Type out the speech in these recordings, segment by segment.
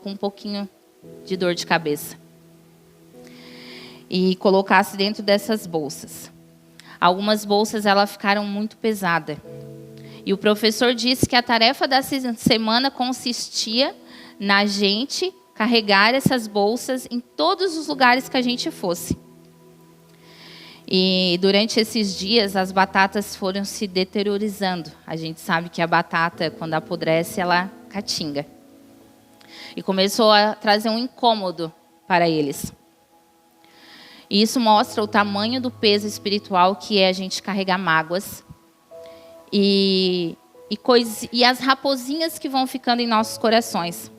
com um pouquinho de dor de cabeça. E colocasse dentro dessas bolsas. Algumas bolsas elas ficaram muito pesadas. E o professor disse que a tarefa dessa semana consistia na gente carregar essas bolsas em todos os lugares que a gente fosse. E durante esses dias, as batatas foram se deteriorizando. A gente sabe que a batata, quando apodrece, ela catinga. E começou a trazer um incômodo para eles. E isso mostra o tamanho do peso espiritual que é a gente carregar mágoas. E as raposinhas que vão ficando em nossos corações.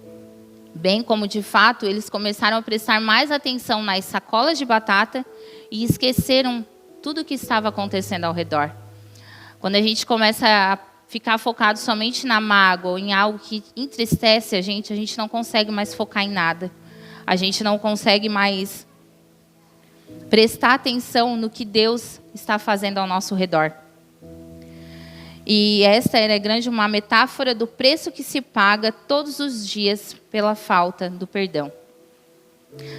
Bem como, de fato, eles começaram a prestar mais atenção nas sacolas de batata e esqueceram tudo o que estava acontecendo ao redor. Quando a gente começa a ficar focado somente na mágoa ou em algo que entristece a gente não consegue mais focar em nada. A gente não consegue mais prestar atenção no que Deus está fazendo ao nosso redor. E esta era grande uma metáfora do preço que se paga todos os dias pela falta do perdão.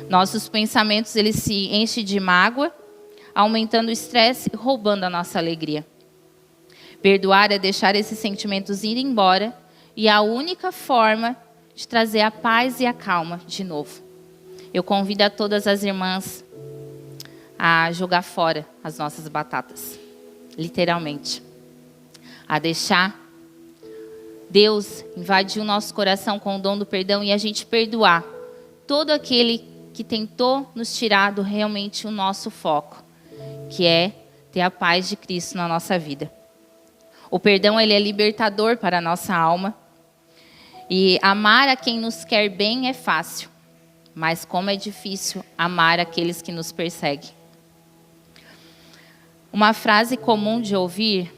Nossos pensamentos eles se enchem de mágoa, aumentando o estresse e roubando a nossa alegria. Perdoar é deixar esses sentimentos ir embora e a única forma de trazer a paz e a calma de novo. Eu convido a todas as irmãs a jogar fora as nossas batatas, literalmente. A deixar Deus invadir o nosso coração com o dom do perdão e a gente perdoar todo aquele que tentou nos tirar do realmente o nosso foco, que é ter a paz de Cristo na nossa vida. O perdão ele é libertador para a nossa alma. E amar a quem nos quer bem é fácil, mas como é difícil amar aqueles que nos perseguem. Uma frase comum de ouvir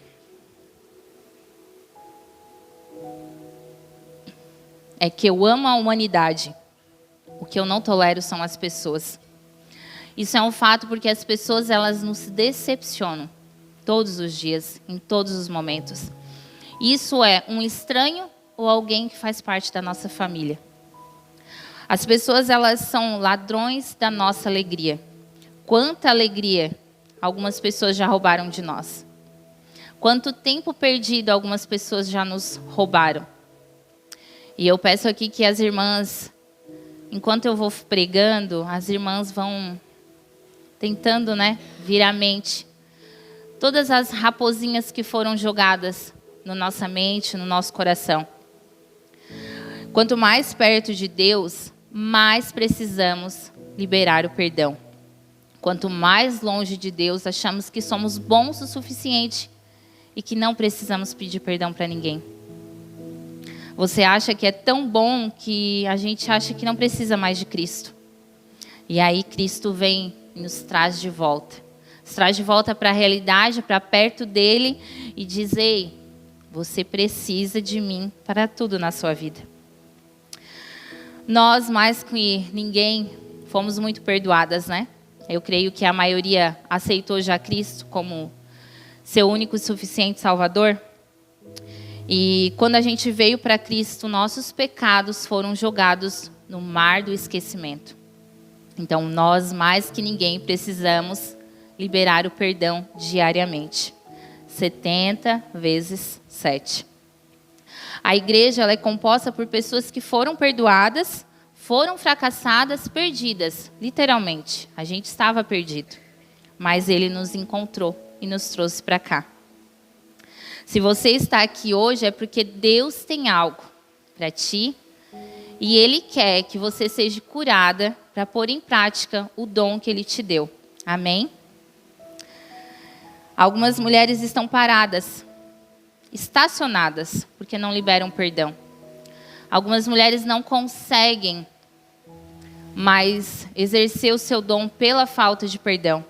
é que eu amo a humanidade. O que eu não tolero são as pessoas. Isso é um fato porque as pessoas elas nos decepcionam todos os dias, em todos os momentos. Isso é um estranho ou alguém que faz parte da nossa família. As pessoas elas são ladrões da nossa alegria. Quanta alegria algumas pessoas já roubaram de nós. Quanto tempo perdido algumas pessoas já nos roubaram. E eu peço aqui que as irmãs, enquanto eu vou pregando, as irmãs vão tentando, vir à mente todas as raposinhas que foram jogadas na nossa mente, no nosso coração. Quanto mais perto de Deus, mais precisamos liberar o perdão. Quanto mais longe de Deus, achamos que somos bons o suficiente e que não precisamos pedir perdão para ninguém. Você acha que é tão bom que a gente acha que não precisa mais de Cristo. E aí Cristo vem e nos traz de volta. Nos traz de volta para a realidade, para perto dele e diz, ei, você precisa de mim para tudo na sua vida. Nós, mais que ninguém, fomos muito perdoadas, Eu creio que a maioria aceitou já Cristo como seu único e suficiente Salvador. E quando a gente veio para Cristo, nossos pecados foram jogados no mar do esquecimento. Então, nós, mais que ninguém, precisamos liberar o perdão diariamente. 70 vezes 7. A igreja ela é composta por pessoas que foram perdoadas, foram fracassadas, perdidas, literalmente. A gente estava perdido, mas Ele nos encontrou e nos trouxe para cá. Se você está aqui hoje é porque Deus tem algo para ti e Ele quer que você seja curada para pôr em prática o dom que Ele te deu. Amém? Algumas mulheres estão paradas, estacionadas, porque não liberam perdão. Algumas mulheres não conseguem mais exercer o seu dom pela falta de perdão.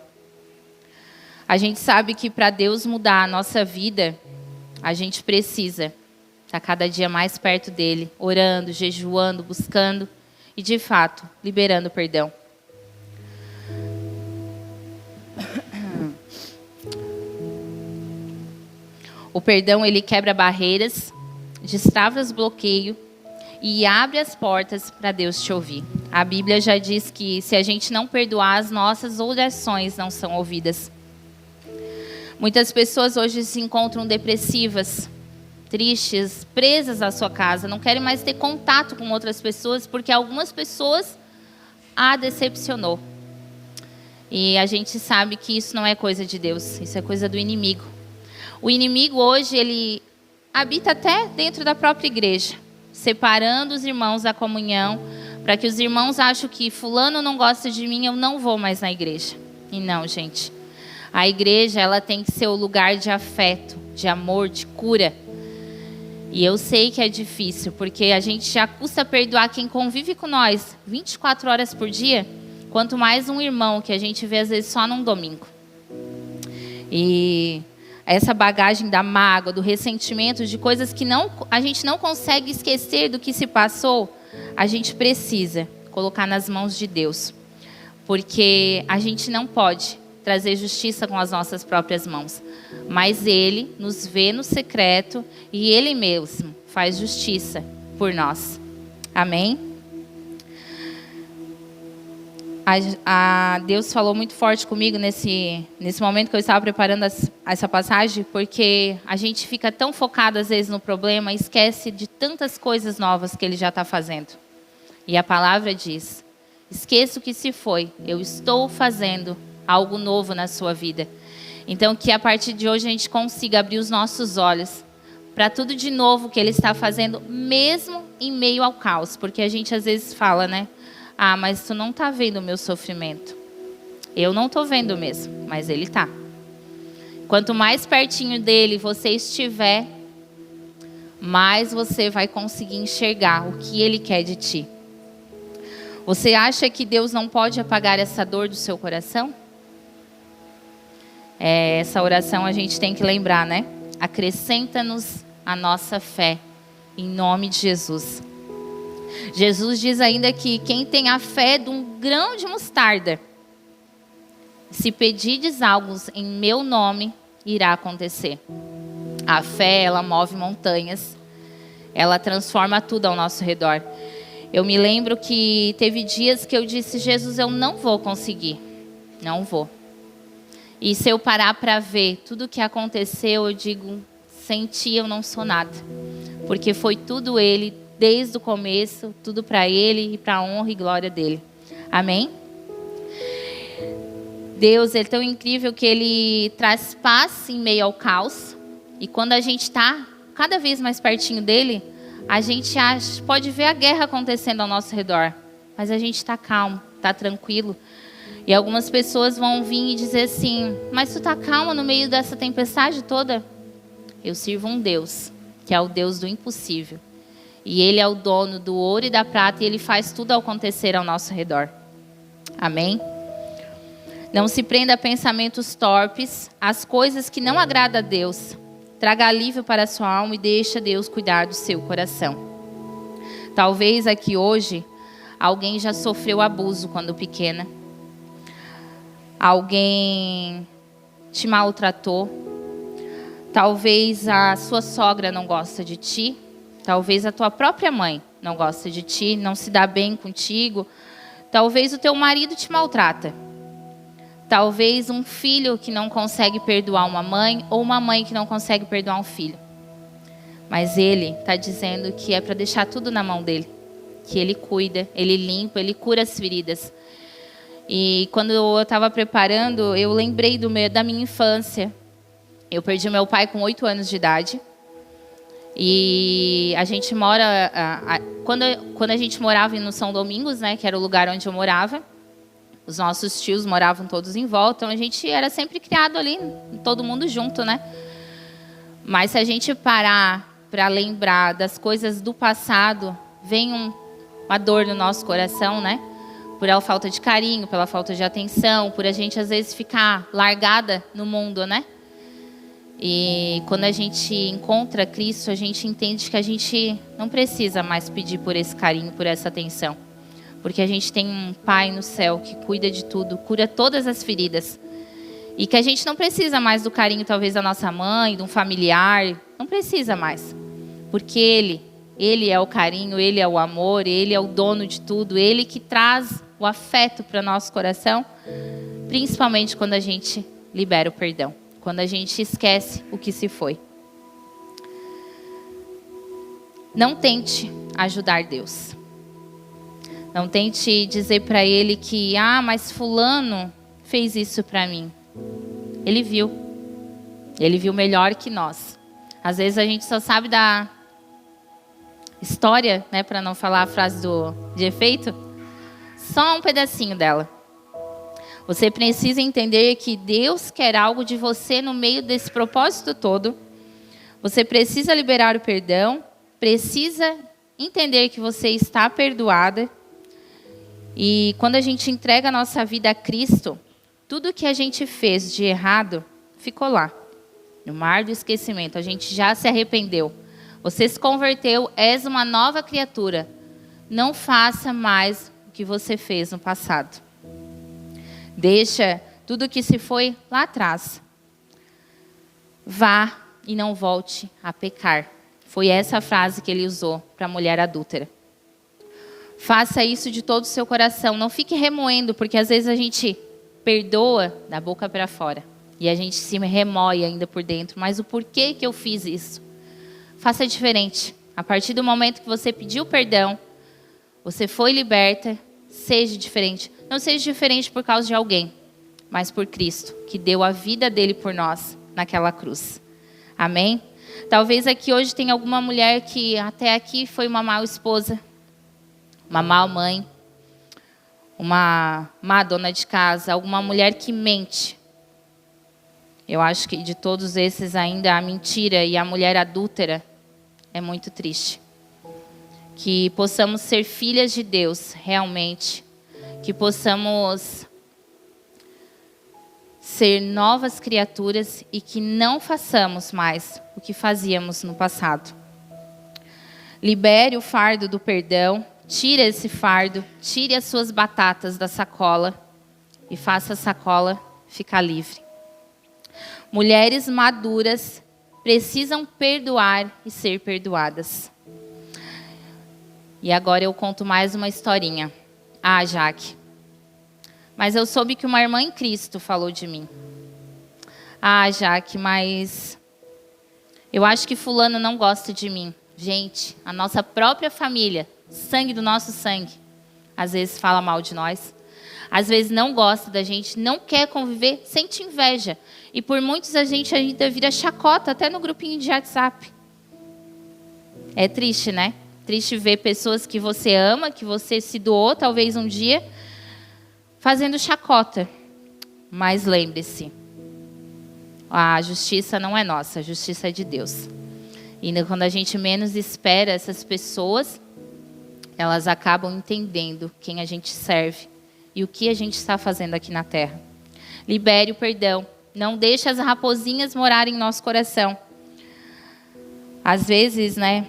A gente sabe que para Deus mudar a nossa vida, a gente precisa estar cada dia mais perto dele, orando, jejuando, buscando e, de fato, liberando perdão. O perdão, ele quebra barreiras, destrava os bloqueios e abre as portas para Deus te ouvir. A Bíblia já diz que se a gente não perdoar, as nossas orações não são ouvidas. Muitas pessoas hoje se encontram depressivas, tristes, presas à sua casa, não querem mais ter contato com outras pessoas porque algumas pessoas a decepcionou. E a gente sabe que isso não é coisa de Deus, isso é coisa do inimigo. O inimigo hoje, ele habita até dentro da própria igreja, separando os irmãos da comunhão, para que os irmãos achem que fulano não gosta de mim, eu não vou mais na igreja. E não, gente. A igreja, ela tem que ser o lugar de afeto, de amor, de cura. E eu sei que é difícil, porque a gente já custa perdoar quem convive com nós 24 horas por dia, quanto mais um irmão que a gente vê às vezes só num domingo. E essa bagagem da mágoa, do ressentimento, de coisas que a gente não consegue esquecer do que se passou, a gente precisa colocar nas mãos de Deus. Porque a gente não pode trazer justiça com as nossas próprias mãos. Mas Ele nos vê no secreto e Ele mesmo faz justiça por nós. Amém? Deus falou muito forte comigo nesse momento que eu estava preparando essa passagem, porque a gente fica tão focado às vezes no problema e esquece de tantas coisas novas que Ele já está fazendo. E a palavra diz: esqueça o que se foi, eu estou fazendo algo novo na sua vida. Então que a partir de hoje a gente consiga abrir os nossos olhos para tudo de novo que Ele está fazendo, mesmo em meio ao caos. Porque a gente às vezes fala, né? Ah, mas tu não está vendo o meu sofrimento. Eu não estou vendo mesmo, mas Ele está. Quanto mais pertinho dEle você estiver, mais você vai conseguir enxergar o que Ele quer de ti. Você acha que Deus não pode apagar essa dor do seu coração? Essa oração a gente tem que lembrar, né? Acrescenta-nos a nossa fé, em nome de Jesus. Jesus diz ainda que quem tem a fé de um grão de mostarda, se pedirdes algo em meu nome, irá acontecer. A fé, ela move montanhas, ela transforma tudo ao nosso redor. Eu me lembro que teve dias que eu disse: Jesus, eu não vou conseguir, não vou. E se eu parar para ver tudo o que aconteceu, eu digo: sem ti eu não sou nada. Porque foi tudo Ele, desde o começo, tudo para Ele e para a honra e glória dEle. Amém? Deus é tão incrível que Ele traz paz em meio ao caos. E quando a gente está cada vez mais pertinho dEle, a gente pode ver a guerra acontecendo ao nosso redor. Mas a gente está calmo, está tranquilo. E algumas pessoas vão vir e dizer assim: mas tu está calma no meio dessa tempestade toda? Eu sirvo um Deus, que é o Deus do impossível. E Ele é o dono do ouro e da prata e Ele faz tudo acontecer ao nosso redor. Amém? Não se prenda a pensamentos torpes, às coisas que não agradam a Deus. Traga alívio para a sua alma e deixa Deus cuidar do seu coração. Talvez aqui hoje, alguém já sofreu abuso quando pequena. Alguém te maltratou. Talvez a sua sogra não gosta de ti. Talvez a tua própria mãe não gosta de ti, não se dá bem contigo. Talvez o teu marido te maltrata. Talvez um filho que não consegue perdoar uma mãe, ou uma mãe que não consegue perdoar um filho. Mas Ele está dizendo que é para deixar tudo na mão dEle. Que Ele cuida, Ele limpa, Ele cura as feridas. E quando eu estava preparando, eu lembrei da minha infância. Eu perdi meu pai com 8 anos de idade. E a gente mora... Quando a gente morava no São Domingos, né, que era o lugar onde eu morava, os nossos tios moravam todos em volta, então a gente era sempre criado ali, todo mundo junto, né? Mas se a gente parar para lembrar das coisas do passado, vem uma dor no nosso coração, né? Por a falta de carinho, pela falta de atenção, por a gente às vezes ficar largada no mundo, né? E quando a gente encontra Cristo, a gente entende que a gente não precisa mais pedir por esse carinho, por essa atenção. Porque a gente tem um Pai no céu que cuida de tudo, cura todas as feridas. E que a gente não precisa mais do carinho talvez da nossa mãe, de um familiar. Não precisa mais. Porque Ele Ele é o carinho, Ele é o amor, Ele é o dono de tudo, Ele que traz o afeto para o nosso coração, principalmente quando a gente libera o perdão, quando a gente esquece o que se foi. Não tente ajudar Deus. Não tente dizer para Ele que, mas fulano fez isso para mim. Ele viu melhor que nós. Às vezes a gente só sabe da história, né, para não falar a frase de efeito, só um pedacinho dela. Você precisa entender que Deus quer algo de você no meio desse propósito todo. Você precisa liberar o perdão, precisa entender que você está perdoada. E quando a gente entrega a nossa vida a Cristo, tudo que a gente fez de errado ficou lá, no mar do esquecimento. A gente já se arrependeu. Você se converteu, és uma nova criatura. Não faça mais o que você fez no passado. Deixa tudo que se foi lá atrás. Vá e não volte a pecar. Foi essa a frase que ele usou para a mulher adúltera. Faça isso de todo o seu coração. Não fique remoendo, porque às vezes a gente perdoa da boca para fora. E a gente se remoe ainda por dentro. Mas o porquê que eu fiz isso? Faça diferente. A partir do momento que você pediu perdão, você foi liberta, seja diferente. Não seja diferente por causa de alguém, mas por Cristo, que deu a vida dele por nós naquela cruz. Amém? Talvez aqui hoje tenha alguma mulher que até aqui foi uma má esposa, uma má mãe, uma má dona de casa, alguma mulher que mente. Eu acho que de todos esses ainda a mentira e a mulher adúltera é muito triste. Que possamos ser filhas de Deus realmente, que possamos ser novas criaturas e que não façamos mais o que fazíamos no passado. Libere o fardo do perdão, tire esse fardo, tire as suas batatas da sacola e faça a sacola ficar livre. Mulheres maduras precisam perdoar e ser perdoadas. E agora eu conto mais uma historinha. Jaque, mas eu soube que uma irmã em Cristo falou de mim. Jaque, mas eu acho que fulano não gosta de mim. Gente, a nossa própria família, sangue do nosso sangue, às vezes fala mal de nós. Às vezes não gosta da gente, não quer conviver, sente inveja. E por muitos a gente ainda vira chacota, até no grupinho de WhatsApp. É triste, né? Triste ver pessoas que você ama, que você se doou talvez um dia, fazendo chacota. Mas lembre-se, a justiça não é nossa, a justiça é de Deus. E quando a gente menos espera essas pessoas, elas acabam entendendo quem a gente serve e o que a gente está fazendo aqui na terra. Libere o perdão. Não deixe as raposinhas morarem em nosso coração. Às vezes, né,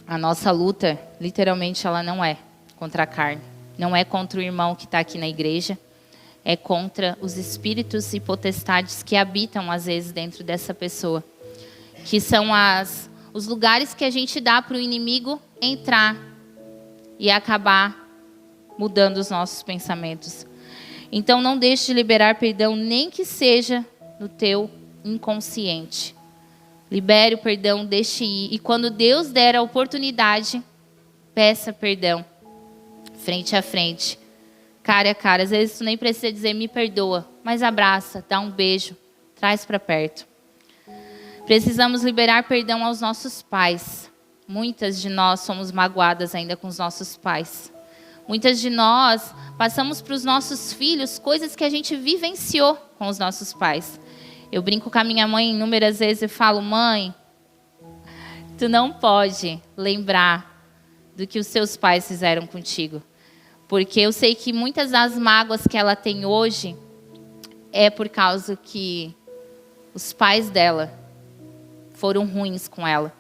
a nossa luta, literalmente, ela não é contra a carne. Não é contra o irmão que está aqui na igreja. É contra os espíritos e potestades que habitam, às vezes, dentro dessa pessoa. Que são os lugares que a gente dá para o inimigo entrar e acabar mudando os nossos pensamentos. Então, não deixe de liberar perdão, nem que seja no teu inconsciente. Libere o perdão, deixe ir. E quando Deus der a oportunidade, peça perdão. Frente a frente. Cara a cara. Às vezes tu nem precisa dizer me perdoa, mas abraça, dá um beijo, traz para perto. Precisamos liberar perdão aos nossos pais. Muitas de nós somos magoadas ainda com os nossos pais. Muitas de nós passamos para os nossos filhos coisas que a gente vivenciou com os nossos pais. Eu brinco com a minha mãe inúmeras vezes e falo, mãe, tu não pode lembrar do que os seus pais fizeram contigo. Porque eu sei que muitas das mágoas que ela tem hoje é por causa que os pais dela foram ruins com ela.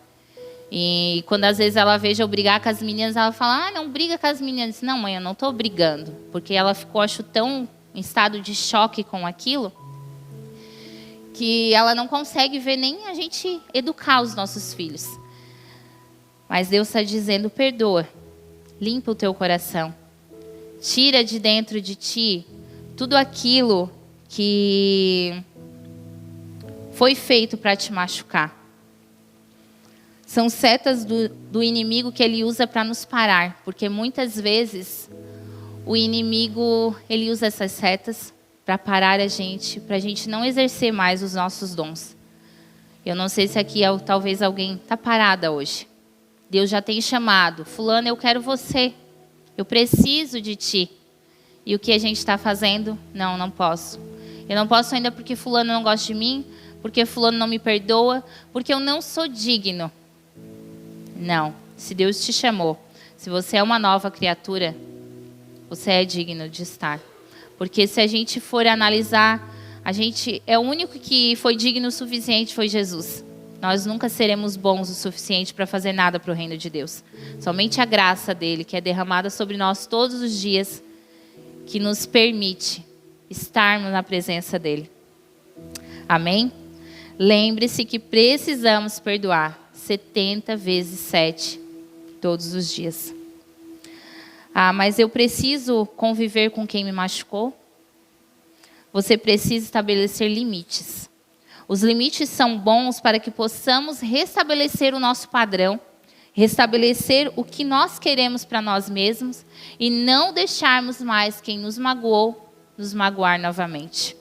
E quando às vezes ela veja eu brigar com as meninas, ela fala, não briga com as meninas. Não, mãe, eu não estou brigando. Porque ela ficou, acho, tão em estado de choque com aquilo, que ela não consegue ver nem a gente educar os nossos filhos. Mas Deus está dizendo, perdoa, limpa o teu coração. Tira de dentro de ti tudo aquilo que foi feito para te machucar. São setas do inimigo que ele usa para nos parar, porque muitas vezes o inimigo ele usa essas setas para parar a gente, para a gente não exercer mais os nossos dons. Eu não sei se aqui talvez alguém está parada hoje. Deus já tem chamado, fulano, eu quero você, eu preciso de ti. E o que a gente está fazendo? Não posso. Eu não posso ainda porque fulano não gosta de mim, porque fulano não me perdoa, porque eu não sou digno. Não, se Deus te chamou, se você é uma nova criatura, você é digno de estar. Porque se a gente for analisar, a gente é o único que foi digno o suficiente, foi Jesus. Nós nunca seremos bons o suficiente para fazer nada para o reino de Deus. Somente a graça dele, que é derramada sobre nós todos os dias, que nos permite estarmos na presença dele. Amém? Lembre-se que precisamos perdoar 70 vezes 7 todos os dias. Mas eu preciso conviver com quem me machucou? Você precisa estabelecer limites. Os limites são bons para que possamos restabelecer o nosso padrão, restabelecer o que nós queremos para nós mesmos e não deixarmos mais quem nos magoou nos magoar novamente.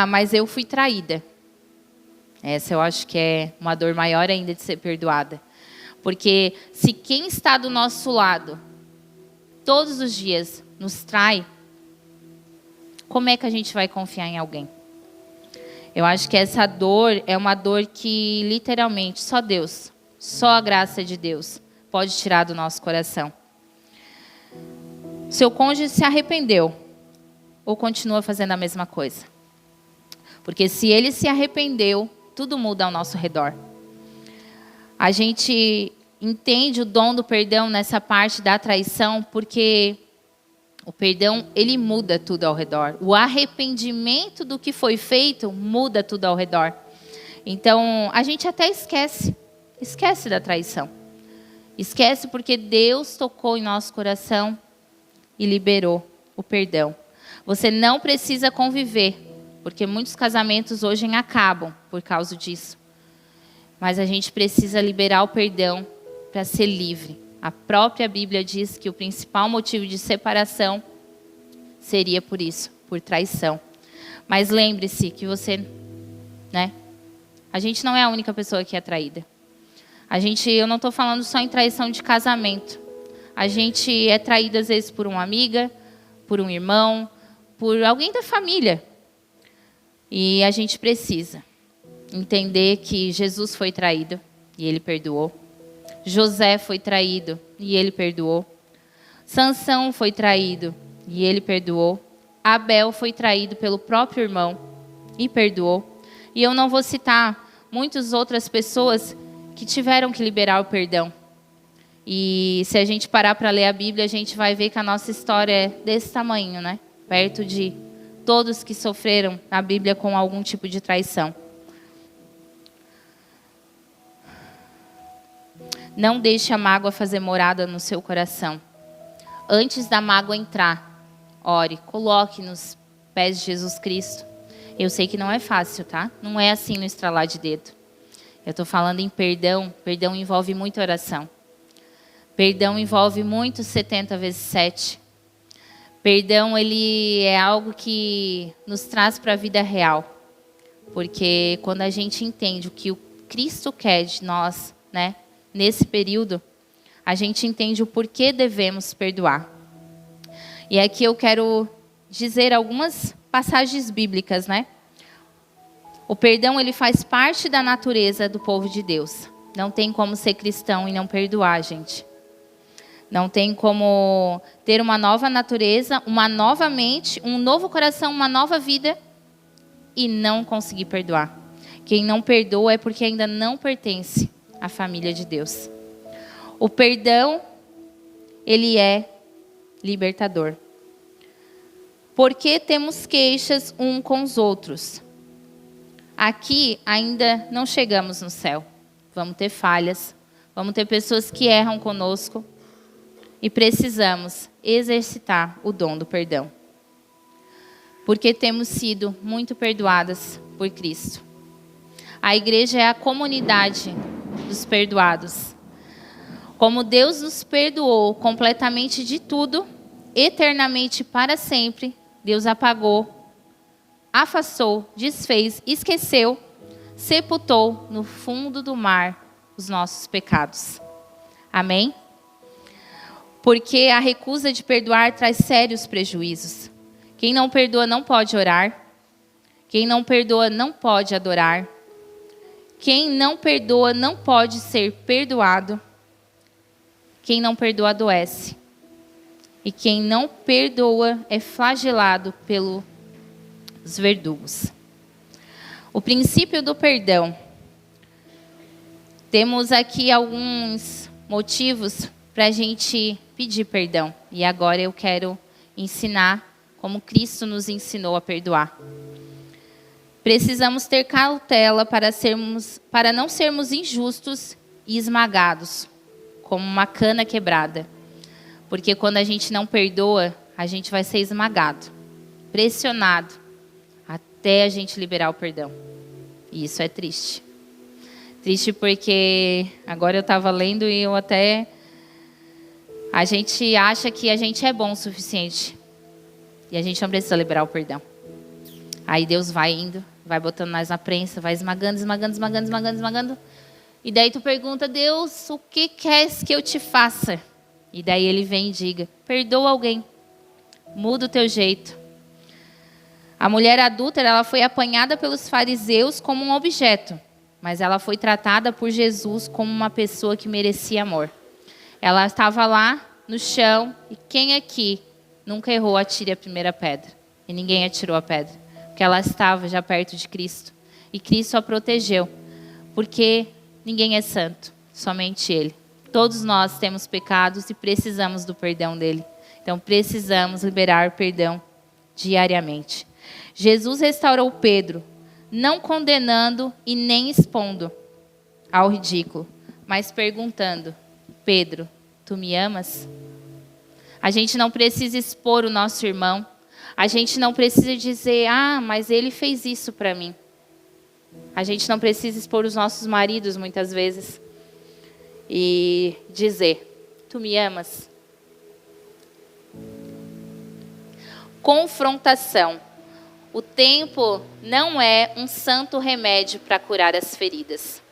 Mas eu fui traída. Essa eu acho que é uma dor maior ainda de ser perdoada. Porque se quem está do nosso lado todos os dias nos trai, como é que a gente vai confiar em alguém? Eu acho que essa dor é uma dor que literalmente só Deus, só a graça de Deus pode tirar do nosso coração. Seu cônjuge se arrependeu ou continua fazendo a mesma coisa? Porque se ele se arrependeu, tudo muda ao nosso redor. A gente entende o dom do perdão nessa parte da traição, porque o perdão, ele muda tudo ao redor. O arrependimento do que foi feito muda tudo ao redor. Então, a gente até esquece da traição. Esquece porque Deus tocou em nosso coração e liberou o perdão. Você não precisa conviver, porque muitos casamentos hoje acabam por causa disso. Mas a gente precisa liberar o perdão para ser livre. A própria Bíblia diz que o principal motivo de separação seria por isso, por traição. Mas lembre-se que você, a gente não é a única pessoa que é traída. Eu não estou falando só em traição de casamento. A gente é traída às vezes por uma amiga, por um irmão, por alguém da família. E a gente precisa entender que Jesus foi traído e ele perdoou. José foi traído e ele perdoou. Sansão foi traído e ele perdoou. Abel foi traído pelo próprio irmão e perdoou. E eu não vou citar muitas outras pessoas que tiveram que liberar o perdão. E se a gente parar para ler a Bíblia, a gente vai ver que a nossa história é desse tamanho, perto de todos que sofreram na Bíblia com algum tipo de traição. Não deixe a mágoa fazer morada no seu coração. Antes da mágoa entrar, ore, coloque nos pés de Jesus Cristo. Eu sei que não é fácil, tá? Não é assim no estralar de dedo. Eu estou falando em perdão. Perdão envolve muita oração. Perdão envolve muito 70 vezes 7. Perdão, ele é algo que nos traz para a vida real. Porque quando a gente entende o que o Cristo quer de nós, nesse período, a gente entende o porquê devemos perdoar. E aqui eu quero dizer algumas passagens bíblicas, O perdão, ele faz parte da natureza do povo de Deus. Não tem como ser cristão e não perdoar, gente. Não tem como ter uma nova natureza, uma nova mente, um novo coração, uma nova vida e não conseguir perdoar. Quem não perdoa é porque ainda não pertence à família de Deus. O perdão, ele é libertador. Por que temos queixas uns com os outros? Aqui ainda não chegamos no céu. Vamos ter falhas, Vamos ter pessoas que erram conosco e precisamos exercitar o dom do perdão. Porque temos sido muito perdoadas por Cristo. A igreja é a comunidade dos perdoados. Como Deus nos perdoou completamente de tudo, eternamente para sempre, Deus apagou, afastou, desfez, esqueceu, sepultou no fundo do mar os nossos pecados. Amém? Porque a recusa de perdoar traz sérios prejuízos. Quem não perdoa não pode orar. Quem não perdoa não pode adorar. Quem não perdoa não pode ser perdoado. Quem não perdoa adoece. E quem não perdoa é flagelado pelos verdugos. O princípio do perdão. Temos aqui alguns motivos para a gente pedir perdão. E agora eu quero ensinar como Cristo nos ensinou a perdoar. Precisamos ter cautela para não sermos injustos e esmagados, como uma cana quebrada. Porque quando a gente não perdoa, a gente vai ser esmagado, pressionado, até a gente liberar o perdão. E isso é triste. Triste porque agora eu estava lendo e a gente acha que a gente é bom o suficiente. E a gente não precisa liberar o perdão. Aí Deus vai indo, vai botando nós na prensa, vai esmagando. E daí tu pergunta, Deus, o que queres que eu te faça? E daí ele vem e diga, perdoa alguém. Muda o teu jeito. A mulher adúltera, ela foi apanhada pelos fariseus como um objeto. Mas ela foi tratada por Jesus como uma pessoa que merecia amor. Ela estava lá no chão e quem aqui nunca errou, atire a primeira pedra. E ninguém atirou a pedra. Porque ela estava já perto de Cristo. E Cristo a protegeu. Porque ninguém é santo, somente Ele. Todos nós temos pecados e precisamos do perdão dEle. Então precisamos liberar perdão diariamente. Jesus restaurou Pedro, não condenando e nem expondo ao ridículo, mas perguntando, Pedro, tu me amas? A gente não precisa expor o nosso irmão. A gente não precisa dizer, mas ele fez isso para mim. A gente não precisa expor os nossos maridos muitas vezes. E dizer, tu me amas? Confrontação. O tempo não é um santo remédio para curar as feridas.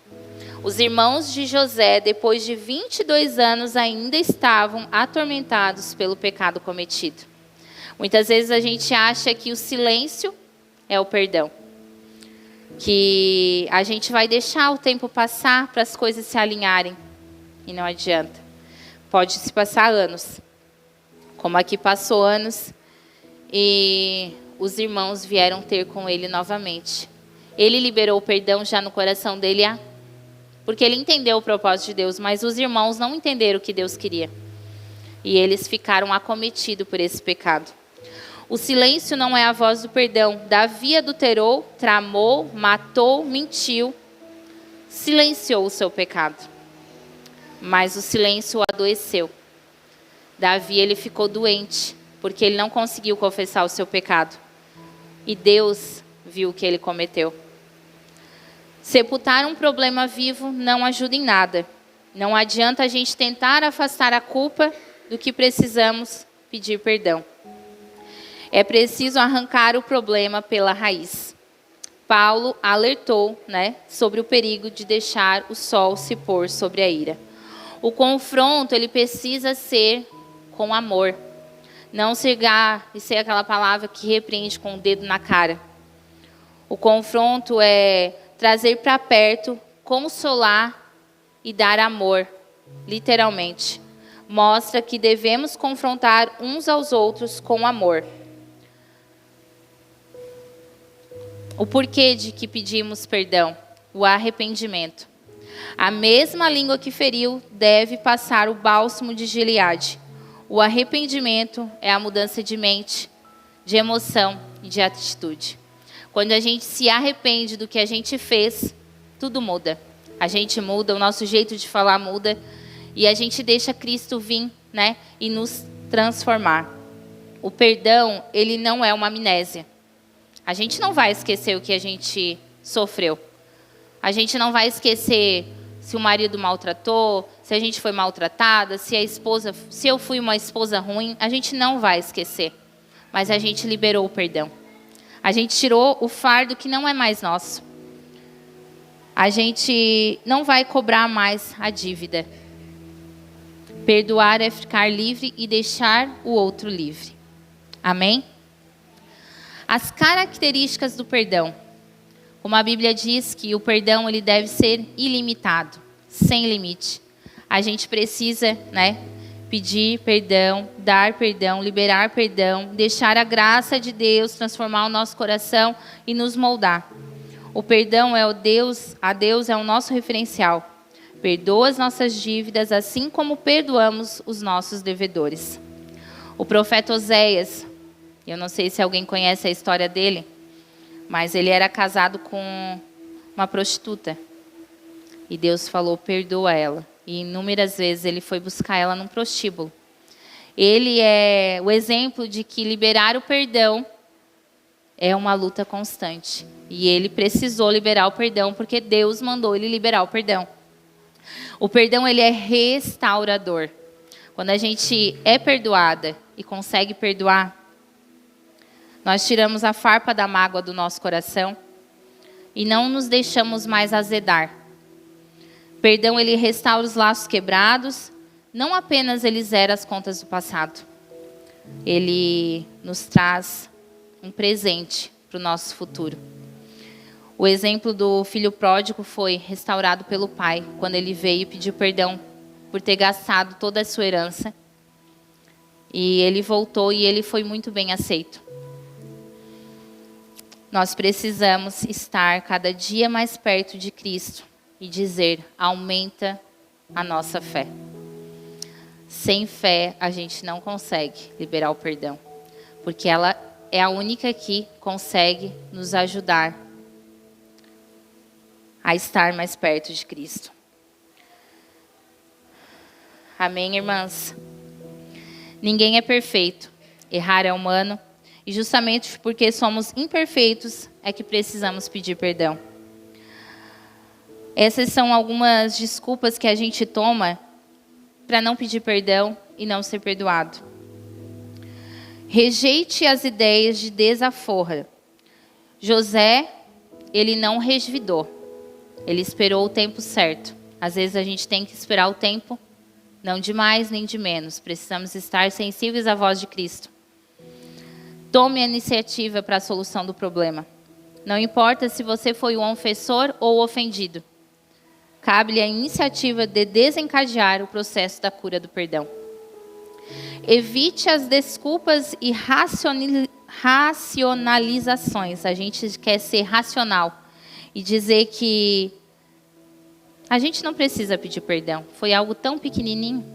Os irmãos de José, depois de 22 anos, ainda estavam atormentados pelo pecado cometido. Muitas vezes a gente acha que o silêncio é o perdão. Que a gente vai deixar o tempo passar para as coisas se alinharem. E não adianta. Pode se passar anos. Como aqui passou anos. E os irmãos vieram ter com ele novamente. Ele liberou o perdão já no coração dele, porque ele entendeu o propósito de Deus, mas os irmãos não entenderam o que Deus queria. E eles ficaram acometidos por esse pecado. O silêncio não é a voz do perdão. Davi adulterou, tramou, matou, mentiu, silenciou o seu pecado. Mas o silêncio o adoeceu. Davi, ele ficou doente, porque ele não conseguiu confessar o seu pecado. E Deus viu o que ele cometeu. Sepultar um problema vivo não ajuda em nada. Não adianta a gente tentar afastar a culpa do que precisamos pedir perdão. É preciso arrancar o problema pela raiz. Paulo alertou, sobre o perigo de deixar o sol se pôr sobre a ira. O confronto, ele precisa ser com amor. Não chegar e ser aquela palavra que repreende com o dedo na cara. O confronto é trazer para perto, consolar e dar amor, literalmente. Mostra que devemos confrontar uns aos outros com amor. O porquê de que pedimos perdão? O arrependimento. A mesma língua que feriu deve passar o bálsamo de Gileade. O arrependimento é a mudança de mente, de emoção e de atitude. Quando a gente se arrepende do que a gente fez, tudo muda. A gente muda, o nosso jeito de falar muda. E a gente deixa Cristo vir, né? E nos transformar. O perdão, ele não é uma amnésia. A gente não vai esquecer o que a gente sofreu. A gente não vai esquecer se o marido maltratou, se a gente foi maltratada, se eu fui uma esposa ruim. A gente não vai esquecer. Mas a gente liberou o perdão. A gente tirou o fardo que não é mais nosso. A gente não vai cobrar mais a dívida. Perdoar é ficar livre e deixar o outro livre. Amém? As características do perdão. Como a Bíblia diz que o perdão ele deve ser ilimitado, sem limite. A gente precisa, né, pedir perdão, dar perdão, liberar perdão, deixar a graça de Deus transformar o nosso coração e nos moldar. O perdão a Deus é o nosso referencial. Perdoa as nossas dívidas, assim como perdoamos os nossos devedores. O profeta Oséias, eu não sei se alguém conhece a história dele, mas ele era casado com uma prostituta. E Deus falou, perdoa ela. E inúmeras vezes ele foi buscar ela num prostíbulo. Ele é o exemplo de que liberar o perdão é uma luta constante. E ele precisou liberar o perdão porque Deus mandou ele liberar o perdão. O perdão ele é restaurador. Quando a gente é perdoada e consegue perdoar, nós tiramos a farpa da mágoa do nosso coração e não nos deixamos mais azedar. Perdão, ele restaura os laços quebrados, não apenas ele zera as contas do passado. Ele nos traz um presente para o nosso futuro. O exemplo do filho pródigo foi restaurado pelo pai, quando ele veio e pediu perdão por ter gastado toda a sua herança. E ele voltou e ele foi muito bem aceito. Nós precisamos estar cada dia mais perto de Cristo e dizer, aumenta a nossa fé. Sem fé, a gente não consegue liberar o perdão, porque ela é a única que consegue nos ajudar a estar mais perto de Cristo. Amém, irmãs? Ninguém é perfeito, errar é humano. E justamente porque somos imperfeitos é que precisamos pedir perdão. Essas são algumas desculpas que a gente toma para não pedir perdão e não ser perdoado. Rejeite as ideias de desaforo. José, ele não revidou. Ele esperou o tempo certo. Às vezes a gente tem que esperar o tempo, não de mais nem de menos. Precisamos estar sensíveis à voz de Cristo. Tome a iniciativa para a solução do problema. Não importa se você foi o ofensor ou o ofendido. Cabe-lhe a iniciativa de desencadear o processo da cura do perdão. Evite as desculpas e racionalizações. A gente quer ser racional e dizer que a gente não precisa pedir perdão. Foi algo tão pequenininho.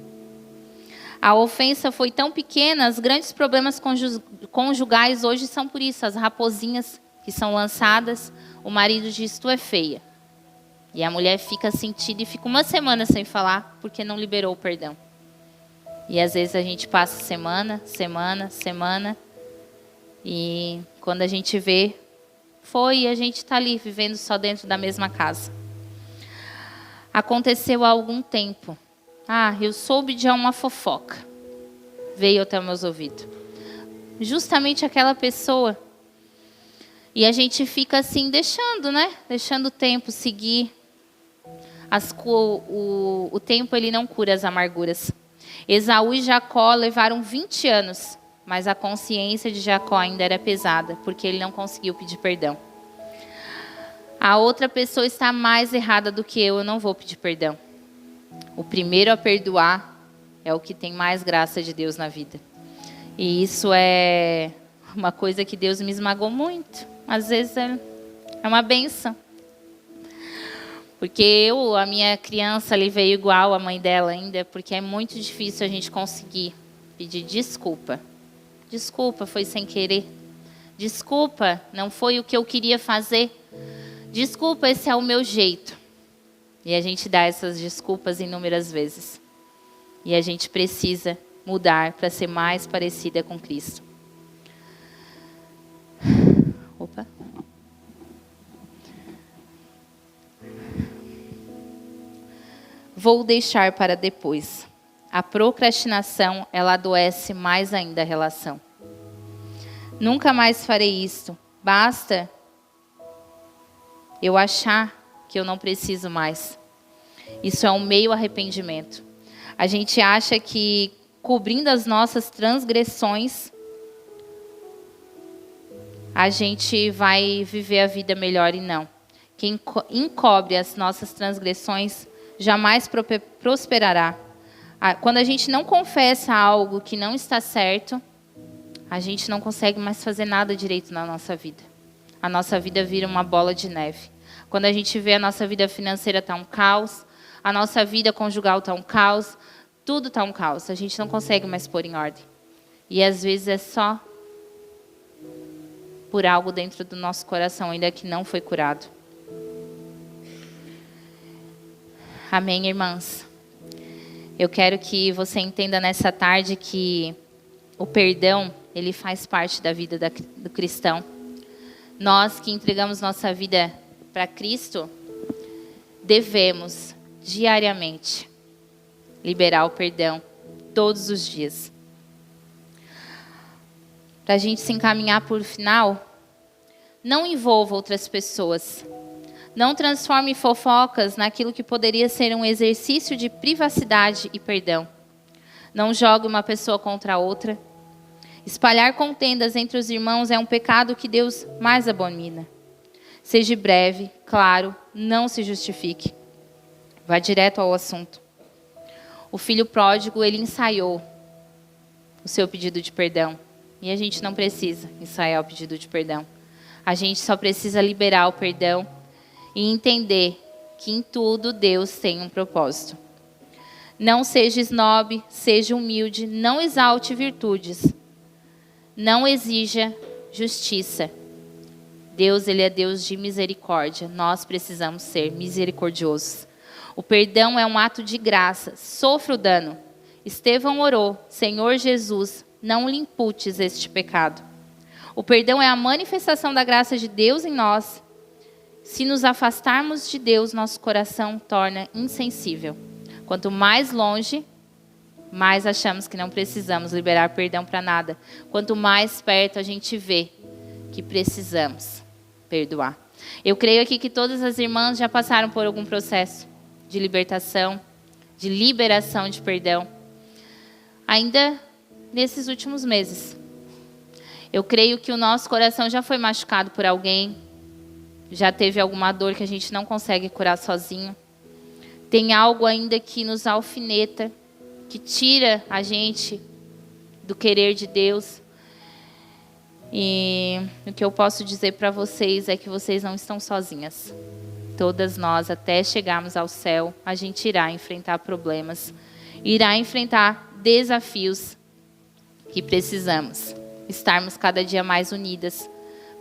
A ofensa foi tão pequena, os grandes problemas conjugais hoje são por isso. As raposinhas que são lançadas, o marido diz, tu é feia. E a mulher fica sentida e fica uma semana sem falar porque não liberou o perdão. E às vezes a gente passa semana, e quando a gente vê, foi e a gente está ali vivendo só dentro da mesma casa. Aconteceu há algum tempo. Eu soube de uma fofoca. Veio até meus ouvidos. Justamente aquela pessoa. E a gente fica assim, deixando, né? Deixando o tempo seguir. O tempo, ele não cura as amarguras. Esaú e Jacó levaram 20 anos. Mas a consciência de Jacó ainda era pesada. Porque ele não conseguiu pedir perdão. A outra pessoa está mais errada do que eu não vou pedir perdão. O primeiro a perdoar é o que tem mais graça de Deus na vida. E isso é uma coisa que Deus me esmagou muito. Às vezes é uma bênção. Porque a minha criança ali veio igual a mãe dela ainda, porque é muito difícil a gente conseguir pedir desculpa. Desculpa, foi sem querer. Desculpa, não foi o que eu queria fazer. Desculpa, esse é o meu jeito. E a gente dá essas desculpas inúmeras vezes. E a gente precisa mudar para ser mais parecida com Cristo. Opa. Vou deixar para depois. A procrastinação, ela adoece mais ainda a relação. Nunca mais farei isto. Basta eu achar que eu não preciso mais. Isso é um meio arrependimento. A gente acha que cobrindo as nossas transgressões, a gente vai viver a vida melhor, e não. Quem encobre as nossas transgressões jamais prosperará. Quando a gente não confessa algo que não está certo, a gente não consegue mais fazer nada direito na nossa vida. A nossa vida vira uma bola de neve. Quando a gente vê a nossa vida financeira está um caos, a nossa vida conjugal está um caos, tudo está um caos. A gente não consegue mais pôr em ordem. E às vezes é só por algo dentro do nosso coração, ainda que não foi curado. Amém, irmãs? Eu quero que você entenda nessa tarde que o perdão, ele faz parte da vida do cristão. Nós que entregamos nossa vida para Cristo, devemos diariamente liberar o perdão todos os dias. Para a gente se encaminhar para o final, não envolva outras pessoas. Não transforme fofocas naquilo que poderia ser um exercício de privacidade e perdão. Não jogue uma pessoa contra a outra. Espalhar contendas entre os irmãos é um pecado que Deus mais abomina. Seja breve, claro, não se justifique. Vá direto ao assunto. O filho pródigo, ele ensaiou o seu pedido de perdão. E a gente não precisa ensaiar o pedido de perdão. A gente só precisa liberar o perdão e entender que em tudo Deus tem um propósito. Não seja esnobe, seja humilde, não exalte virtudes. Não exija justiça. Deus, ele é Deus de misericórdia. Nós precisamos ser misericordiosos. O perdão é um ato de graça. Sofra o dano. Estevão orou: Senhor Jesus, não lhe imputes este pecado. O perdão é a manifestação da graça de Deus em nós. Se nos afastarmos de Deus, nosso coração torna insensível. Quanto mais longe, mais achamos que não precisamos liberar perdão para nada. Quanto mais perto a gente vê que precisamos perdoar. Eu creio aqui que todas as irmãs já passaram por algum processo de libertação, de liberação de perdão. Ainda nesses últimos meses. Eu creio que o nosso coração já foi machucado por alguém, já teve alguma dor que a gente não consegue curar sozinho. Tem algo ainda que nos alfineta, que tira a gente do querer de Deus. E o que eu posso dizer para vocês é que vocês não estão sozinhas. Todas nós, até chegarmos ao céu, a gente irá enfrentar problemas, irá enfrentar desafios que precisamos estarmos cada dia mais unidas.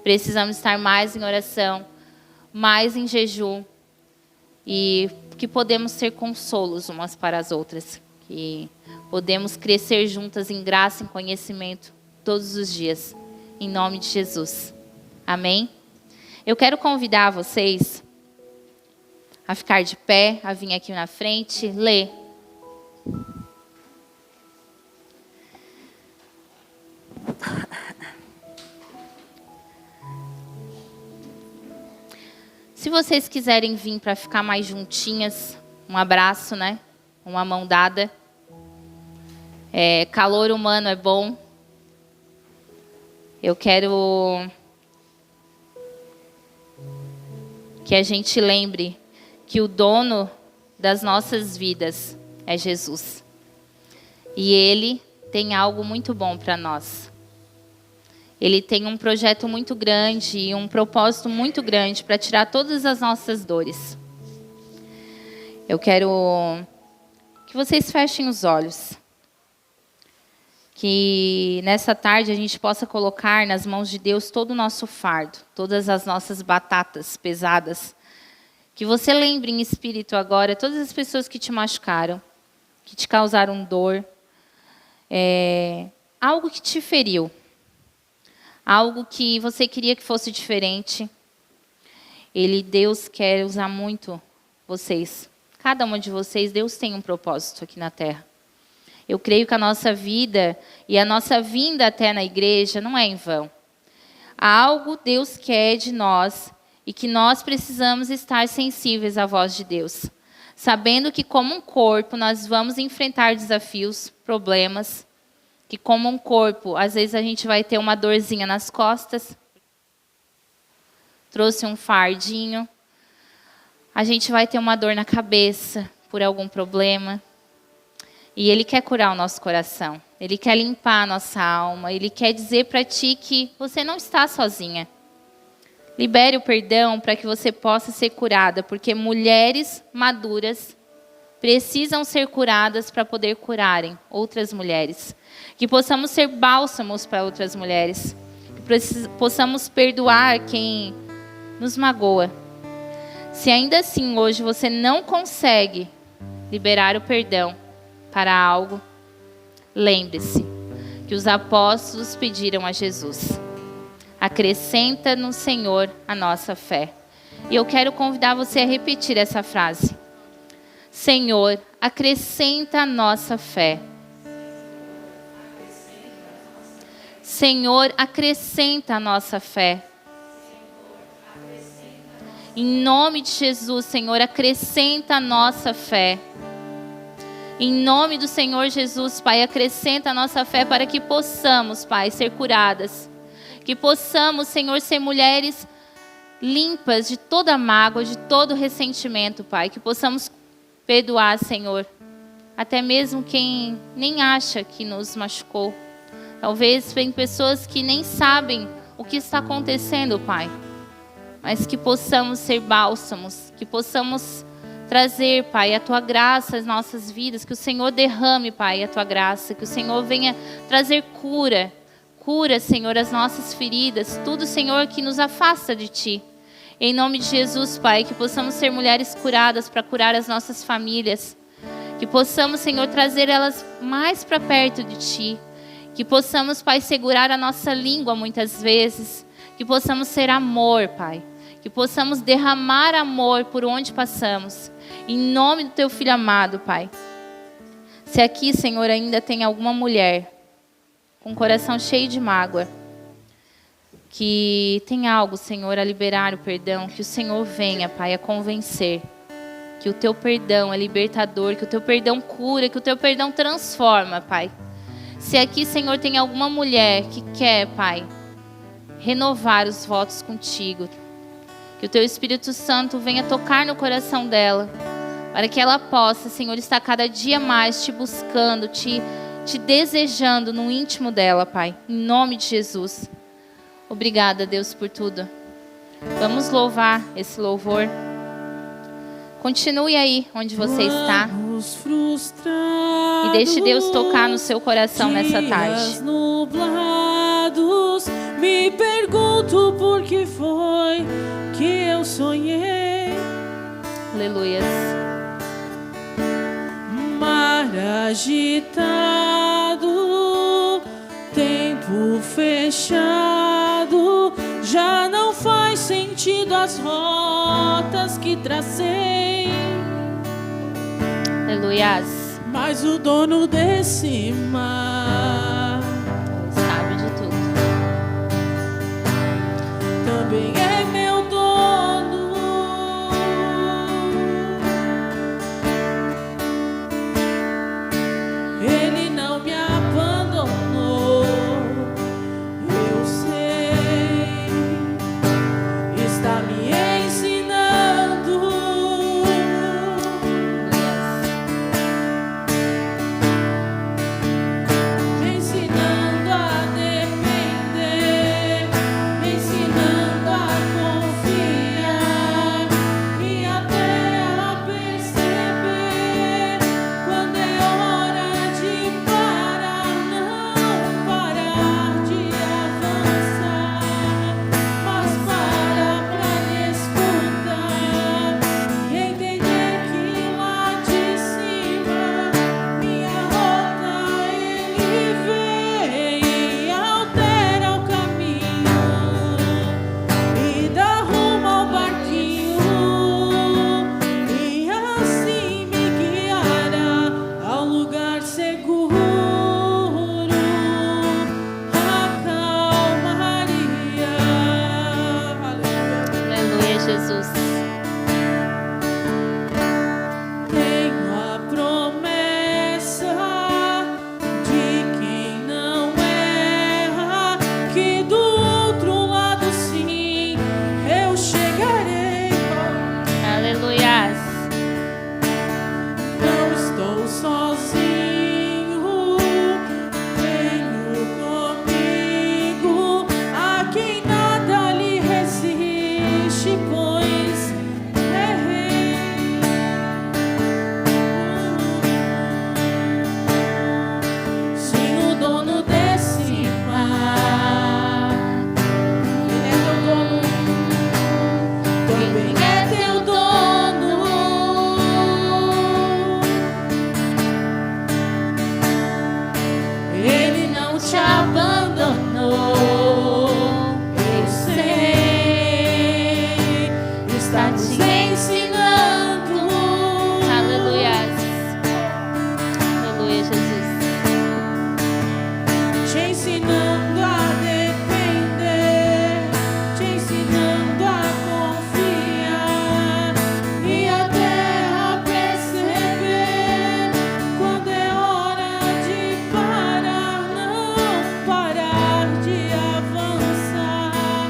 Precisamos estar mais em oração, mais em jejum, e que podemos ser consolos umas para as outras, que podemos crescer juntas em graça e conhecimento todos os dias, em nome de Jesus. Amém? Eu quero convidar vocês a ficar de pé, a vir aqui na frente, ler. Se vocês quiserem vir para ficar mais juntinhas, um abraço, né? Uma mão dada. Calor humano é bom. Eu quero que a gente lembre que o dono das nossas vidas é Jesus. E Ele tem algo muito bom para nós. Ele tem um projeto muito grande e um propósito muito grande para tirar todas as nossas dores. Eu quero que vocês fechem os olhos. Que nessa tarde a gente possa colocar nas mãos de Deus todo o nosso fardo, todas as nossas batatas pesadas Que você lembre em espírito agora todas as pessoas que te machucaram, que te causaram dor, algo que te feriu, algo que você queria que fosse diferente. Deus quer usar muito vocês. Cada uma de vocês, Deus tem um propósito aqui na terra. Eu creio que a nossa vida e a nossa vinda até na igreja não é em vão. Algo Deus quer de nós e que nós precisamos estar sensíveis à voz de Deus. Sabendo que como um corpo nós vamos enfrentar desafios, problemas. Que como um corpo, às vezes a gente vai ter uma dorzinha nas costas. Trouxe um fardinho. A gente vai ter uma dor na cabeça por algum problema. E Ele quer curar o nosso coração. Ele quer limpar a nossa alma. Ele quer dizer para ti que você não está sozinha. Libere o perdão para que você possa ser curada. Porque mulheres maduras precisam ser curadas para poder curarem outras mulheres. Que possamos ser bálsamos para outras mulheres. Que possamos perdoar quem nos magoa. Se ainda assim hoje você não consegue liberar o perdão para algo, lembre-se que os apóstolos pediram a Jesus: acrescenta no Senhor a nossa fé. E eu quero convidar você a repetir essa frase: Senhor, acrescenta a nossa fé. Senhor, acrescenta a nossa fé. Em nome de Jesus, Senhor, acrescenta a nossa fé. Em nome do Senhor Jesus, Pai, acrescenta a nossa fé para que possamos, Pai, ser curadas. Que possamos, Senhor, ser mulheres limpas de toda mágoa, de todo ressentimento, Pai. Que possamos perdoar, Senhor, até mesmo quem nem acha que nos machucou. Talvez tem pessoas que nem sabem o que está acontecendo, Pai. Mas que possamos ser bálsamos, que possamos trazer, Pai, a Tua graça às nossas vidas, que o Senhor derrame, Pai, a Tua graça, que o Senhor venha trazer cura, Senhor, as nossas feridas, tudo, Senhor, que nos afasta de Ti. Em nome de Jesus, Pai, que possamos ser mulheres curadas para curar as nossas famílias, que possamos, Senhor, trazer elas mais para perto de Ti, que possamos, Pai, segurar a nossa língua muitas vezes, que possamos ser amor, Pai. Que possamos derramar amor por onde passamos. Em nome do Teu Filho amado, Pai. Se aqui, Senhor, ainda tem alguma mulher com o coração cheio de mágoa, que tem algo, Senhor, a liberar o perdão, que o Senhor venha, Pai, a convencer. Que o Teu perdão é libertador, que o Teu perdão cura, que o Teu perdão transforma, Pai. Se aqui, Senhor, tem alguma mulher que quer, Pai, renovar os votos contigo, que o Teu Espírito Santo venha tocar no coração dela, para que ela possa, Senhor, estar cada dia mais Te buscando, te desejando no íntimo dela, Pai. Em nome de Jesus. Obrigada, Deus, por tudo. Vamos louvar esse louvor. Continue aí onde você está. E deixe Deus tocar no seu coração nessa tarde. Nublados, me pergunto por que foi que eu sonhei. Aleluia. Mar agitado, tempo fechado, já não faz sentido as rotas que tracei. Aleluias. Mas o dono desse mar sabe de tudo. Também é meu dono. Ele não me abandonou. Eu sei, está me ensinando. Yes. ensinando a depender, te ensinando a confiar e até a perceber quando é hora de parar, não parar de avançar,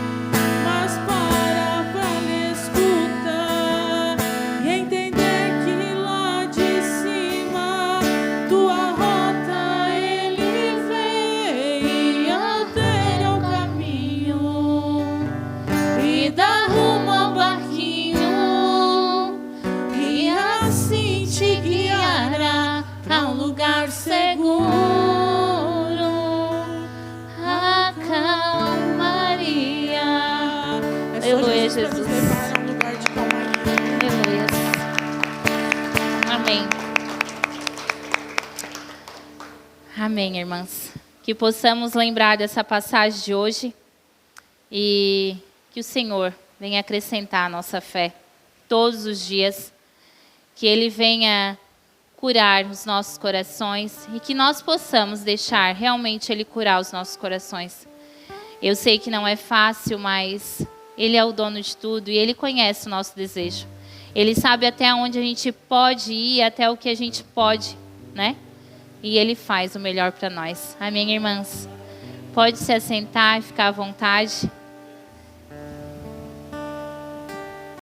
mas parar pra lhe escutar e entender que lá de cima tua rota ele vem, altera o caminho e dá rumo ao barquinho e assim te guiará pra um lugar seguro. A calmaria. Aleluia, Jesus. Aleluia. Amém. Amém, irmãs. Que possamos lembrar dessa passagem de hoje e que o Senhor venha acrescentar a nossa fé todos os dias, que Ele venha curar os nossos corações e que nós possamos deixar realmente Ele curar os nossos corações. Eu sei que não é fácil, mas Ele é o dono de tudo e Ele conhece o nosso desejo. Ele sabe até onde a gente pode ir, até o que a gente pode, né? E Ele faz o melhor para nós. Amém, irmãs? Pode se assentar e ficar à vontade.